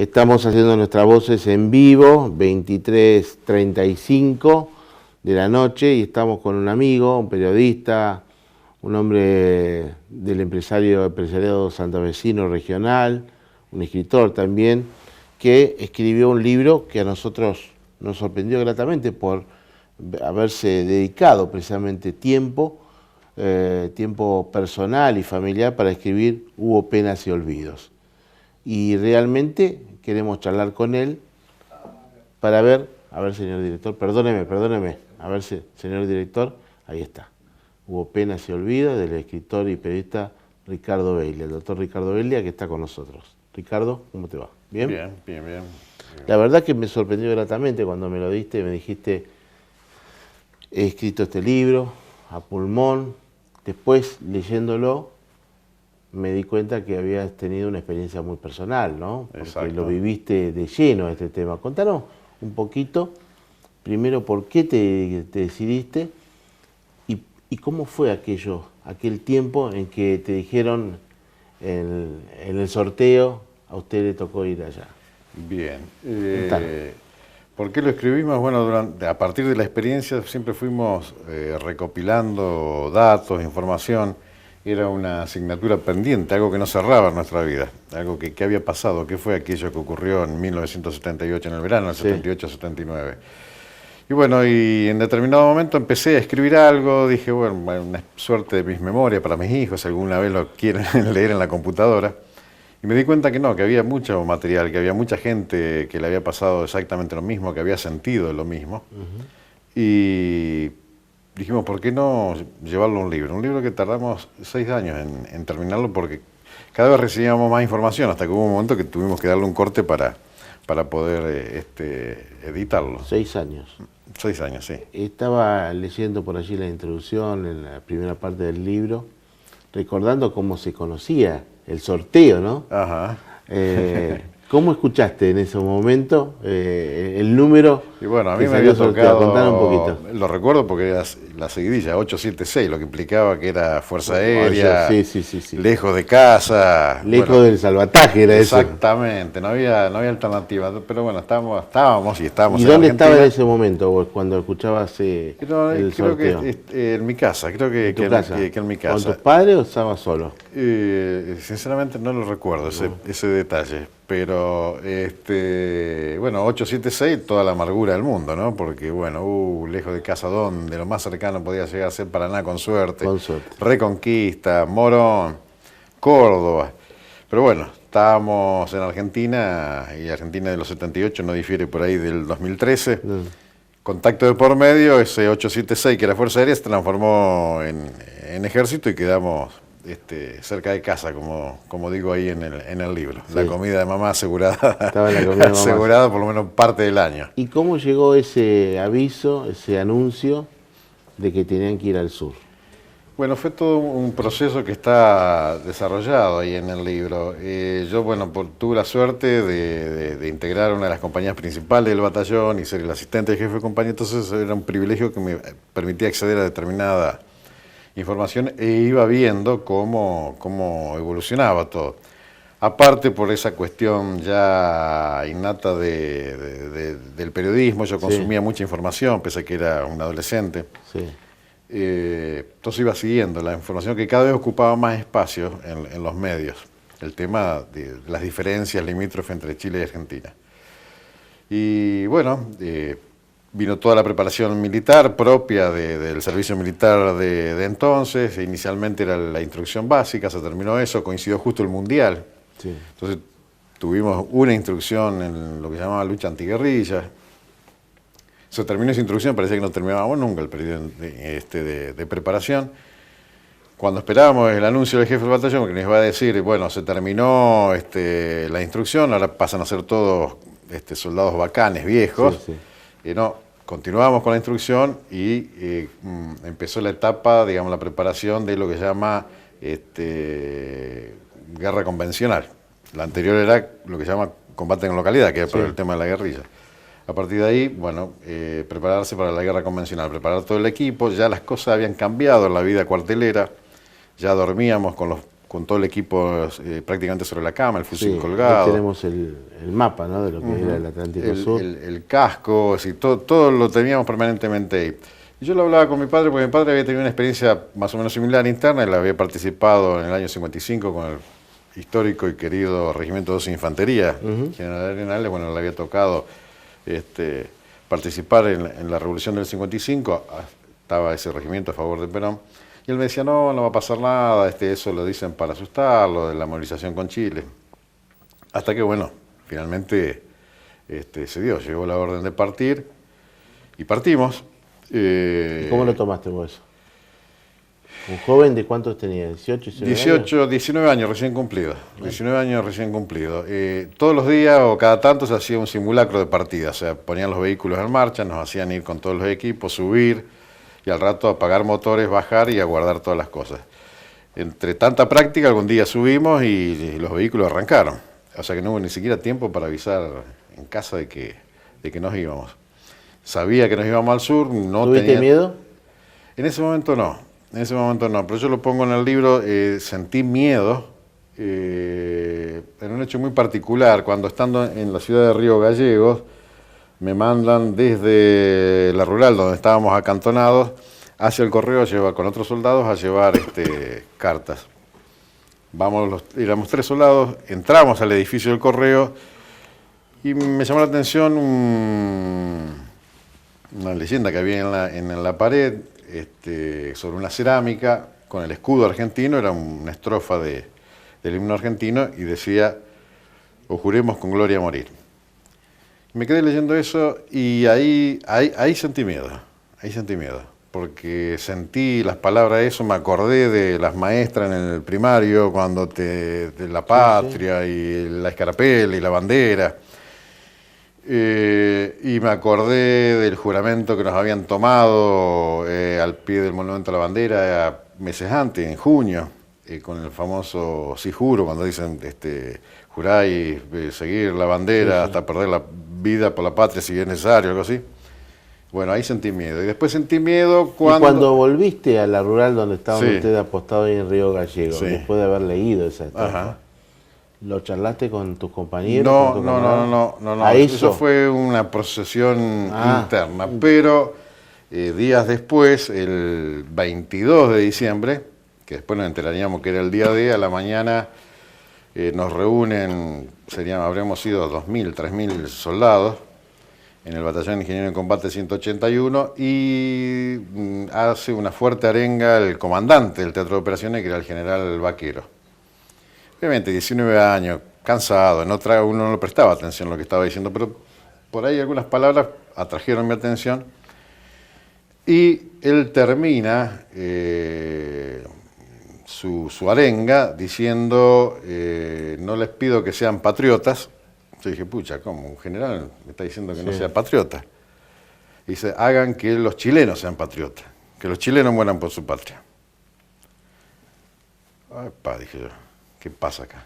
Estamos haciendo nuestras voces en vivo, 23:35 de la noche, y estamos con un amigo, un periodista, un hombre del empresariado santafesino regional, un escritor también, que escribió un libro que a nosotros nos sorprendió gratamente por haberse dedicado precisamente tiempo personal y familiar para escribir Hubo penas y olvidos. Y realmente queremos charlar con él para ver, a ver, señor director, perdóneme, a ver, señor director, ahí está. Hubo penas y olvidos del escritor y periodista Ricardo Beglia, el doctor Ricardo Beglia, que está con nosotros. Ricardo, ¿cómo te va? ¿Bien? Bien. La verdad que me sorprendió gratamente cuando me lo diste, me dijiste, he escrito este libro a pulmón. Después, leyéndolo, me di cuenta que habías tenido una experiencia muy personal, ¿no? Porque Exacto. lo viviste de lleno este tema. Contanos un poquito, primero, por qué te decidiste y cómo fue aquel tiempo en que te dijeron en el sorteo, a usted le tocó ir allá. Bien. ¿Por qué lo escribimos? Bueno, a partir de la experiencia siempre fuimos recopilando datos, información. Era una asignatura pendiente, algo que no cerraba en nuestra vida, algo que había pasado, qué fue aquello que ocurrió en 1978, en el verano, del 78-79. Y bueno, y en determinado momento empecé a escribir algo, dije, bueno, una suerte de mis memorias para mis hijos, alguna vez lo quieren leer en la computadora. Y me di cuenta que no, que había mucho material, que había mucha gente que le había pasado exactamente lo mismo, que había sentido lo mismo. Y dijimos, ¿por qué no llevarlo a un libro? Un libro que tardamos 6 años en terminarlo porque cada vez recibíamos más información, hasta que hubo un momento que tuvimos que darle un corte para poder editarlo. 6 años. 6 años, sí. Estaba leyendo por allí la introducción, en la primera parte del libro, recordando cómo se conocía el sorteo, ¿no? Ajá. ¿Cómo escuchaste en ese momento el número? Y bueno, a mí que me había salió sorteado? tocado, Contanos un poquito. lo recuerdo porque era la seguidilla, 876, lo que implicaba que era Fuerza Aérea, Sí. lejos de casa. Lejos bueno, del salvataje era eso. Exactamente, no había alternativa, pero bueno, estábamos ¿Y en dónde Argentina. estaba en ese momento vos, cuando escuchabas el Creo sorteo? que en mi casa, creo que ¿En tu casa? en mi ¿Con casa. tus padres o estabas solo? Sinceramente no lo recuerdo, ese detalle, pero bueno, 876, toda la amargura del mundo, ¿no? Porque bueno, lejos de casa, ¿dónde? Lo más cercano podía llegar a ser Paraná con suerte, Reconquista, Morón, Córdoba, pero bueno, estábamos en Argentina, y Argentina de los 78 no difiere por ahí del 2013, contacto de por medio, ese 876 que era Fuerza Aérea se transformó en ejército y quedamos cerca de casa, como digo ahí en el libro. Sí. La comida de mamá asegurada, estaba en la comida de mamá. Asegurada por lo menos parte del año. ¿Y cómo llegó ese aviso, ese anuncio de que tenían que ir al sur? Bueno, fue todo un proceso que está desarrollado ahí en el libro. Yo, bueno, tuve la suerte de integrar una de las compañías principales del batallón y ser el asistente del jefe de compañía, entonces era un privilegio que me permitía acceder a determinada información e iba viendo cómo evolucionaba todo. Aparte, por esa cuestión ya innata del periodismo, yo consumía mucha información, pese a que era un adolescente. Sí. Entonces iba siguiendo la información que cada vez ocupaba más espacio en los medios, el tema de las diferencias limítrofes entre Chile y Argentina. Y bueno, vino toda la preparación militar propia del servicio militar de entonces. Inicialmente era la instrucción básica, se terminó eso, coincidió justo el Mundial. Sí. Entonces tuvimos una instrucción en lo que se llamaba lucha antiguerrilla. Se terminó esa instrucción, parecía que no terminábamos nunca el periodo de preparación. Cuando esperábamos el anuncio del jefe del batallón, que nos iba a decir, bueno, se terminó la instrucción, ahora pasan a ser todos soldados bacanes, viejos. Sí. No, continuamos con la instrucción y empezó la etapa, digamos, la preparación de lo que se llama guerra convencional. La anterior era lo que se llama combate en localidad, que era por el tema de la guerrilla. A partir de ahí, bueno, prepararse para la guerra convencional, preparar todo el equipo, ya las cosas habían cambiado en la vida cuartelera, ya dormíamos con los con todo el equipo prácticamente sobre la cama, el fusil Sí, colgado. ahí tenemos el mapa, ¿no?, de lo que era el Atlántico Sur. El casco, así, todo lo teníamos permanentemente ahí. Y yo lo hablaba con mi padre porque mi padre había tenido una experiencia más o menos similar interna. Él había participado en el año 55 con el histórico y querido Regimiento 12 de Infantería, General Arenales. Bueno, le había tocado participar en la Revolución del 55, estaba ese regimiento a favor de Perón. Y él me decía, no va a pasar nada, eso lo dicen para asustarlo, de la movilización con Chile. Hasta que, bueno, finalmente se dio, llegó la orden de partir y partimos. ¿Y cómo lo tomaste vos eso? ¿Un joven de cuántos tenía? ¿18, 19 años recién cumplidos. 19 años recién cumplidos. Todos los días o cada tanto se hacía un simulacro de partida, o sea, ponían los vehículos en marcha, nos hacían ir con todos los equipos, subir y al rato apagar motores, bajar y aguardar todas las cosas. Entre tanta práctica, algún día subimos y los vehículos arrancaron. O sea que no hubo ni siquiera tiempo para avisar en casa de que nos íbamos. Sabía que nos íbamos al sur. ¿Tuviste miedo? En ese momento no, pero yo lo pongo en el libro. Sentí miedo en un hecho muy particular. Cuando estando en la ciudad de Río Gallegos, me mandan desde la rural donde estábamos acantonados hacia el correo con otros soldados a llevar cartas. Éramos 3 soldados, entramos al edificio del correo y me llamó la atención una leyenda que había en la pared sobre una cerámica con el escudo argentino. Era una estrofa del himno argentino y decía: "O juremos con gloria a morir". Me quedé leyendo eso y ahí sentí miedo, porque sentí las palabras de eso, me acordé de las maestras en el primario, cuando de la patria y la escarapela y la bandera. Y me acordé del juramento que nos habían tomado al pie del Monumento a la Bandera meses antes, en junio, con el famoso sí juro, cuando dicen juráis seguir la bandera hasta perder la vida por la patria si es necesario, algo así. Bueno, ahí sentí miedo. Y después sentí miedo cuando... ¿Y cuando volviste a la rural donde estaban ustedes apostados ahí en Río Gallegos, después de haber leído esa estrofa? ¿Lo charlaste con tus compañeros? No. Eso fue una procesión interna. Pero días después, el 22 de diciembre, que después nos enteraríamos que era el día a la mañana, nos reúnen, habremos sido 2.000, 3.000 soldados en el Batallón Ingeniero en Combate 181 y hace una fuerte arenga el comandante del Teatro de Operaciones, que era el general Vaquero. Obviamente, 19 años, cansado, uno no prestaba atención a lo que estaba diciendo, pero por ahí algunas palabras atrajeron mi atención. Y él termina su arenga diciendo, no les pido que sean patriotas. Yo dije, pucha, ¿cómo? Un general me está diciendo que no sea patriota. Dice, hagan que los chilenos sean patriotas, que los chilenos mueran por su patria. Epa, dije yo, ¿qué pasa acá?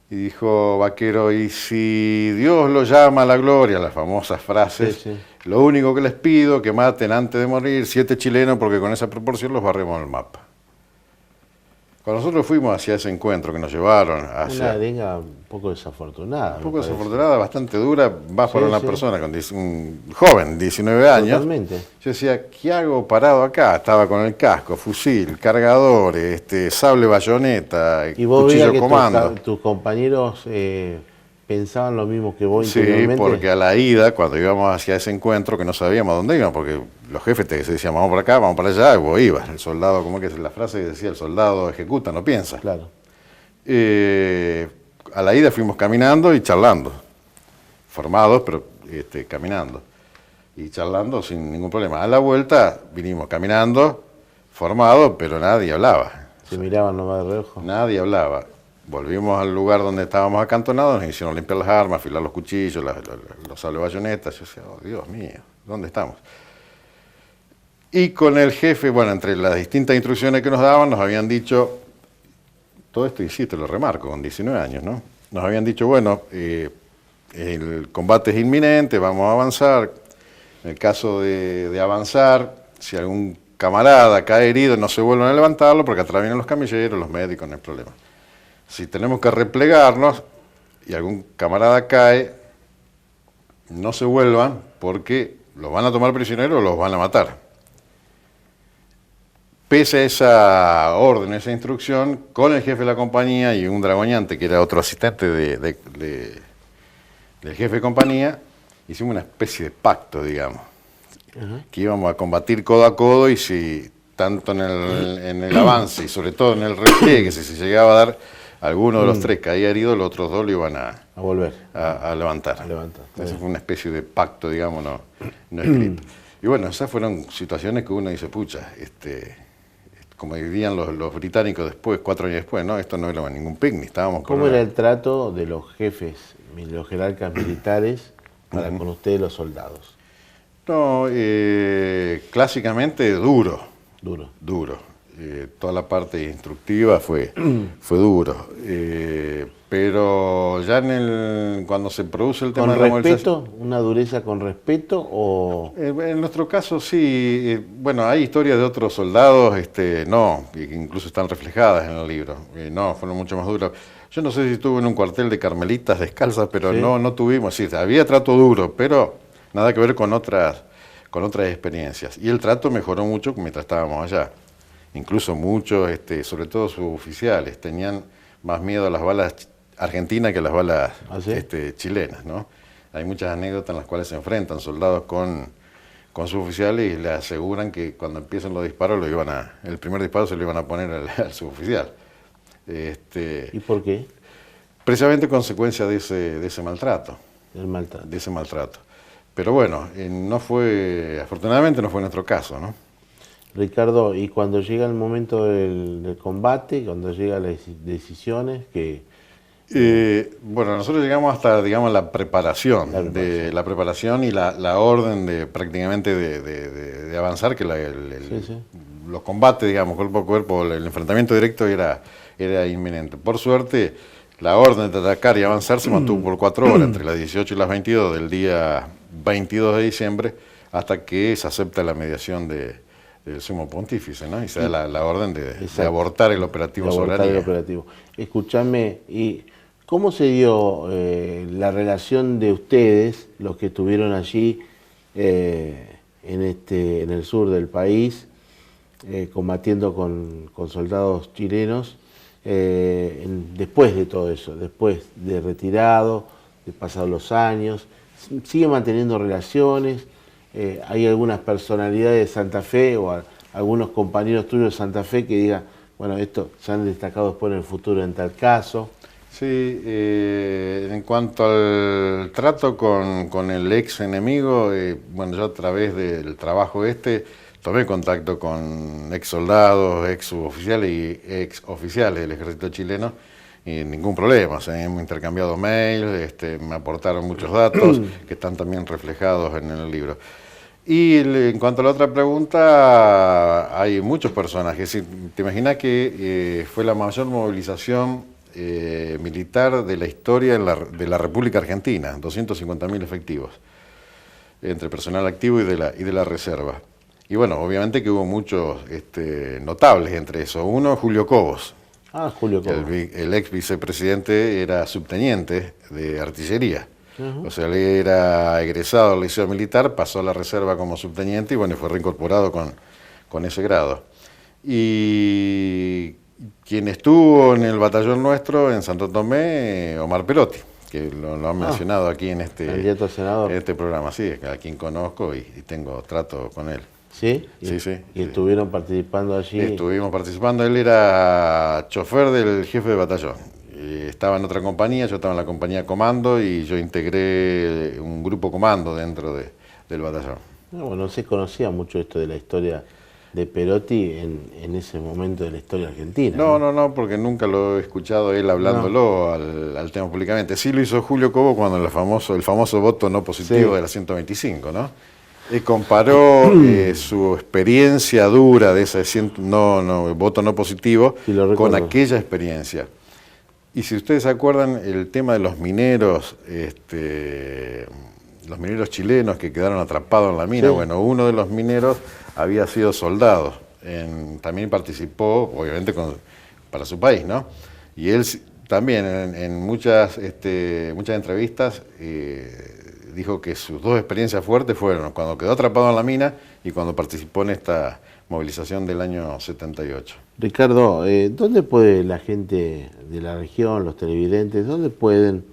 Y dijo Vaquero, y si Dios lo llama a la gloria, las famosas frases, lo único que les pido, que maten antes de morir 7 chilenos, porque con esa proporción los barremos en el mapa. Cuando nosotros fuimos hacia ese encuentro que nos llevaron hacia... Una arenga un poco desafortunada. Un poco desafortunada, bastante dura, va para una persona, un joven, 19 años. Totalmente. Yo decía, ¿qué hago parado acá? Estaba con el casco, fusil, cargador, sable bayoneta, cuchillo comando. Tus compañeros pensaban lo mismo que vos interiormente. Sí, porque a la ida, cuando íbamos hacia ese encuentro, que no sabíamos a dónde íbamos, porque los jefes te decían, vamos por acá, vamos para allá, y vos ibas. El soldado, como que es la frase que decía, el soldado ejecuta, no piensa. Claro. A la ida fuimos caminando y charlando, formados, pero caminando y charlando sin ningún problema. A la vuelta vinimos caminando, formados, pero nadie hablaba. Se miraban nomás de reojo. Nadie hablaba. Volvimos al lugar donde estábamos acantonados, nos hicieron limpiar las armas, afilar los cuchillos, los sables bayonetas. Yo decía, oh Dios mío, ¿dónde estamos? Y con el jefe, bueno, entre las distintas instrucciones que nos daban, nos habían dicho, todo esto, insisto, lo remarco, con 19 años, ¿no? Nos habían dicho, bueno, el combate es inminente, vamos a avanzar. En el caso de avanzar, si algún camarada cae herido, no se vuelvan a levantarlo porque atrás vienen los camilleros, los médicos, no hay problema. Si tenemos que replegarnos y algún camarada cae, no se vuelvan porque los van a tomar prisioneros o los van a matar. Pese a esa orden, esa instrucción, con el jefe de la compañía y un dragoñante que era otro asistente del jefe de compañía, hicimos una especie de pacto, digamos, que íbamos a combatir codo a codo y si tanto en el avance y sobre todo en el repliegue, si se llegaba a dar alguno de los tres caía herido, los otros dos lo iban a volver a levantar. Esa fue una especie de pacto, digamos, no escrito. Y bueno, esas fueron situaciones que uno dice, pucha, como dirían los británicos después, 4 años después, ¿no? Esto no era ningún picnic, estábamos con ¿Cómo era el trato de los jefes, los jerarcas militares, para con ustedes los soldados? No, clásicamente duro. Toda la parte instructiva fue duro. Pero ya cuando se produce el tema de la movilización... ¿Con respeto? ¿Una dureza con respeto o...? En nuestro caso sí. Bueno, hay historias de otros soldados, no, que incluso están reflejadas en el libro. No, fueron mucho más duros. Yo no sé si estuve en un cuartel de carmelitas descalzas, pero ¿sí? no tuvimos, sí, había trato duro, pero nada que ver con otras experiencias. Y el trato mejoró mucho mientras estábamos allá. Incluso muchos, sobre todo suboficiales, tenían más miedo a las balas argentinas que a las balas chilenas, ¿no? Hay muchas anécdotas en las cuales se enfrentan soldados con suboficiales y le aseguran que cuando empiezan los disparos el primer disparo se lo iban a poner al suboficial. ¿Y por qué? Precisamente consecuencia de ese maltrato. De ese maltrato. Pero bueno, afortunadamente no fue nuestro caso, ¿no? Ricardo, y cuando llega el momento del combate, cuando llegan las decisiones, bueno, nosotros llegamos hasta, digamos, la preparación y la orden de prácticamente de avanzar, que los combates, digamos, cuerpo a cuerpo, el enfrentamiento directo era inminente. Por suerte, la orden de atacar y avanzar se mantuvo por 4 horas, entre las 18 y las 22 del día 22 de diciembre, hasta que se acepta la mediación del sumo pontífice, ¿no? Y se da la orden de abortar el operativo Soberanía. Escúchame, ¿y cómo se dio la relación de ustedes, los que estuvieron allí en el sur del país, combatiendo con soldados chilenos, después de todo eso, después de retirado, de pasados los años? ¿Sigue manteniendo relaciones? ¿Hay algunas personalidades de Santa Fe o algunos compañeros tuyos de Santa Fe que digan, bueno, esto se han destacado después en el futuro en tal caso? Sí, en cuanto al trato con el ex enemigo, bueno, yo a través del trabajo tomé contacto con ex soldados, ex suboficiales y ex oficiales del ejército chileno, y ningún problema, o sea, hemos intercambiado mails, me aportaron muchos datos que están también reflejados en el libro. Y en cuanto a la otra pregunta, hay muchos personajes. ¿Te imaginas que fue la mayor movilización militar de la historia de la República Argentina? 250.000 efectivos, entre personal activo y de la reserva. Y bueno, obviamente que hubo muchos notables entre esos. Uno, Julio Cobos. Julio Cobos. El ex vicepresidente era subteniente de artillería. O sea, él era egresado del liceo militar, pasó a la reserva como subteniente y bueno, fue reincorporado con ese grado. Y quien estuvo en el batallón nuestro en Santo Tomé, Omar Perotti, que lo han mencionado aquí en candidato a senador. En este programa, sí, a quien conozco y tengo trato con él. ¿Sí? Sí. ¿Y estuvieron participando allí? Estuvimos participando, él era chofer del jefe de batallón. Estaba en otra compañía, yo estaba en la compañía comando y yo integré un grupo comando dentro del batallón. No se conocía mucho esto de la historia de Perotti en ese momento de la historia argentina. No, porque nunca lo he escuchado él hablándolo al tema públicamente. Sí lo hizo Julio Cobo cuando el famoso voto no positivo de la 125, ¿no? Y comparó su experiencia dura de ese voto no positivo con aquella experiencia. Y si ustedes se acuerdan, el tema de los mineros los mineros chilenos que quedaron atrapados en la mina. Sí. Bueno, uno de los mineros había sido soldado, también participó, obviamente, para su país, ¿no? Y él también en muchas entrevistas dijo que sus dos experiencias fuertes fueron cuando quedó atrapado en la mina y cuando participó en esta movilización del año 78. Ricardo, ¿dónde puede la gente de la región, los televidentes, dónde pueden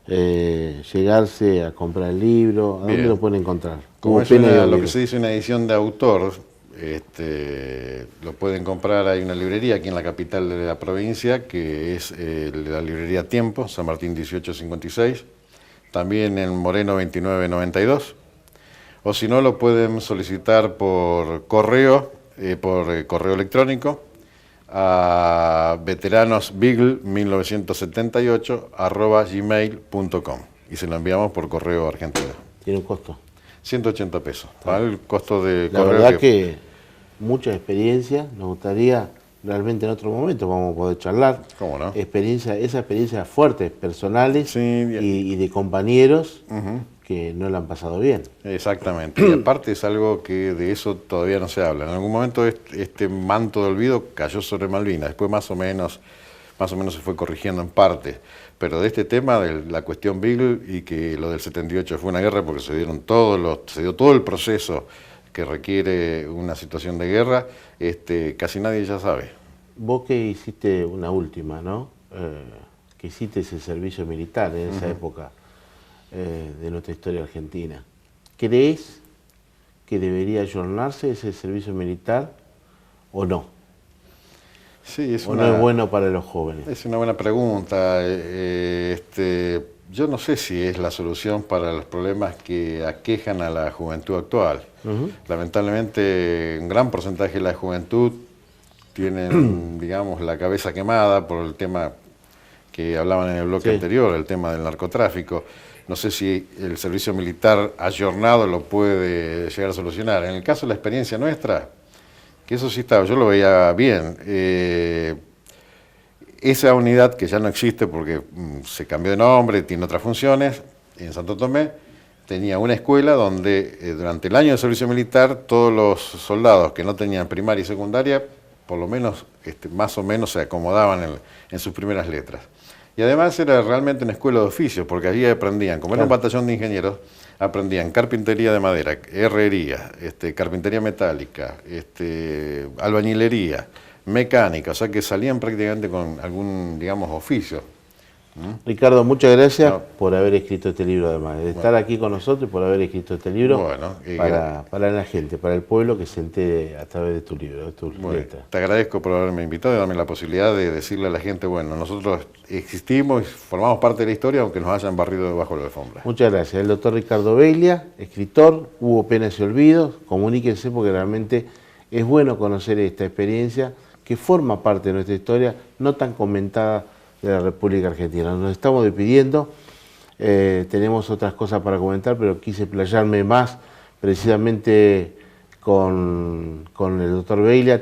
llegarse a comprar el libro? ¿A dónde lo pueden encontrar? Como es lo que se dice una edición de autor, lo pueden comprar, hay una librería aquí en la capital de la provincia, que es la librería Tiempo, San Martín 1856, también en Moreno 2992, o si no lo pueden solicitar por correo electrónico, a veteranosbeagle1978@gmail.com y se lo enviamos por correo argentino. ¿Tiene un costo? 180 pesos. ¿Vale? El costo de la correo. verdad que mucha experiencia, nos gustaría realmente en otro momento vamos a poder charlar. ¿Cómo no? Esas experiencias fuertes, personales, Sí, y de compañeros que no la han pasado bien. Exactamente, y aparte es algo que de eso todavía no se habla. En algún momento este manto de olvido cayó sobre Malvinas, después más o menos se fue corrigiendo en parte, pero de este tema, de la cuestión Beagle y que lo del 78 fue una guerra porque se dio todo el proceso que requiere una situación de guerra, casi nadie ya sabe. Vos que hiciste una última, ¿no? Que hiciste ese servicio militar en esa época de nuestra historia argentina. ¿Crees que debería ayornarse ese servicio militar o no? Sí, ¿O no es bueno para los jóvenes? Es una buena pregunta. Yo no sé si es la solución para los problemas que aquejan a la juventud actual. Lamentablemente, un gran porcentaje de la juventud tienen, digamos, la cabeza quemada por el tema que hablaban en el bloque anterior, el tema del narcotráfico. No sé si el servicio militar ayornado lo puede llegar a solucionar. En el caso de la experiencia nuestra, que eso sí estaba, yo lo veía bien. Esa unidad que ya no existe porque se cambió de nombre, tiene otras funciones, en Santo Tomé, tenía una escuela donde durante el año de servicio militar todos los soldados que no tenían primaria y secundaria, por lo menos, más o menos se acomodaban en sus primeras letras. Y además era realmente una escuela de oficios, porque allí aprendían, como era un batallón de ingenieros, aprendían carpintería de madera, herrería, carpintería metálica, albañilería, mecánica, o sea que salían prácticamente con algún, digamos, oficio. Ricardo, muchas gracias por haber escrito este libro, además, de estar aquí con nosotros y por haber escrito este libro para la gente, para el pueblo que se entere a través de tu libro, de tu letra. Te agradezco por haberme invitado y darme la posibilidad de decirle a la gente, bueno, nosotros existimos y formamos parte de la historia, aunque nos hayan barrido debajo de la alfombra. Muchas gracias. El doctor Ricardo Beiglia, escritor, Hubo Penas y Olvidos. Comuníquense porque realmente es bueno conocer esta experiencia que forma parte de nuestra historia, no tan comentada, de la República Argentina. Nos estamos despidiendo, tenemos otras cosas para comentar, pero quise playarme más precisamente con el doctor Beiglia.